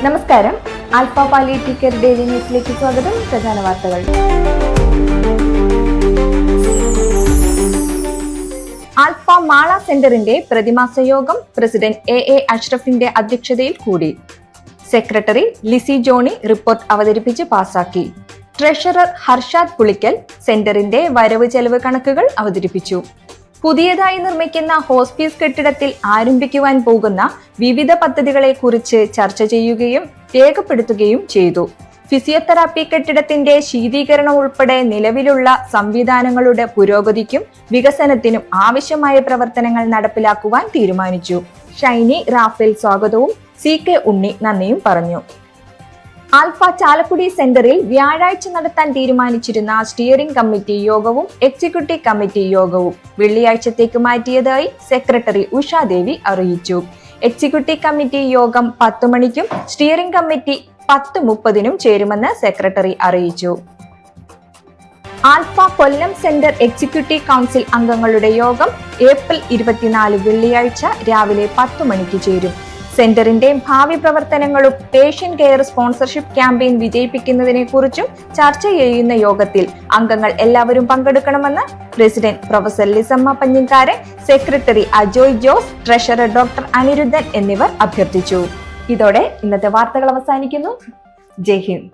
നമസ്കാരം. Alpha palliative care daily ന്യൂസിലേക്ക് സ്വാഗതം. പ്രധാന വാർത്തകൾ. ആൽഫ മാള സെന്ററിന്റെ പ്രതിമാസ യോഗം പ്രസിഡന്റ് എ അഷ്റഫിന്റെ അധ്യക്ഷതയിൽ കൂടി. സെക്രട്ടറി ലിസി ജോണി റിപ്പോർട്ട് അവതരിപ്പിച്ച് പാസാക്കി. ട്രഷറർ ഹർഷാദ് പുളിക്കൽ സെന്ററിന്റെ വരവ് ചെലവ് കണക്കുകൾ അവതരിപ്പിച്ചു. പുതിയതായി നിർമ്മിക്കുന്ന ഹോസ്പീസ് കെട്ടിടത്തിൽ ആരംഭിക്കുവാൻ പോകുന്ന വിവിധ പദ്ധതികളെ കുറിച്ച് ചർച്ച ചെയ്യുകയും രേഖപ്പെടുത്തുകയും ചെയ്തു. ഫിസിയോതെറാപ്പി കെട്ടിടത്തിന്റെ ശീതീകരണം ഉൾപ്പെടെ നിലവിലുള്ള സംവിധാനങ്ങളുടെ പുരോഗതിക്കും വികസനത്തിനും ആവശ്യമായ പ്രവർത്തനങ്ങൾ നടപ്പിലാക്കുവാൻ തീരുമാനിച്ചു. ഷൈനി റാഫേൽ സ്വാഗതവും CK ഉണ്ണി നന്ദിയും പറഞ്ഞു. ആൽഫ ചാലക്കുടി സെന്ററിൽ വ്യാഴാഴ്ച നടത്താൻ തീരുമാനിച്ചിരുന്ന സ്റ്റിയറിംഗ് കമ്മിറ്റി യോഗവും എക്സിക്യൂട്ടീവ് കമ്മിറ്റി യോഗവും വെള്ളിയാഴ്ചത്തേക്ക് മാറ്റിയതായി സെക്രട്ടറി ഉഷാദേവി അറിയിച്ചു. എക്സിക്യൂട്ടീവ് കമ്മിറ്റി യോഗം 10 മണിക്കും സ്റ്റിയറിംഗ് കമ്മിറ്റി 10:30 ചേരുമെന്ന് സെക്രട്ടറി അറിയിച്ചു. ആൽഫ കൊല്ലം സെന്റർ എക്സിക്യൂട്ടീവ് കൗൺസിൽ അംഗങ്ങളുടെ യോഗം ഏപ്രിൽ 24 വെള്ളിയാഴ്ച രാവിലെ 10 മണിക്ക് ചേരും. സെന്ററിന്റെ ഭാവി പ്രവർത്തനങ്ങളും പേഷ്യന്റ് കെയർ സ്പോൺസർഷിപ്പ് ക്യാമ്പയിൻ വിജയിപ്പിക്കുന്നതിനെ കുറിച്ചും ചർച്ച ചെയ്യുന്ന യോഗത്തിൽ അംഗങ്ങൾ എല്ലാവരും പങ്കെടുക്കണമെന്ന് president professor Lissamma Panjikkaran, secretary Ajoy Jose, treasurer doctor Aniruddhan എന്നിവർ അഭ്യർത്ഥിച്ചു. ഇതോടെ ഇന്നത്തെ വാർത്തകൾ അവസാനിക്കുന്നു. ജയ് ഹിന്ദ്.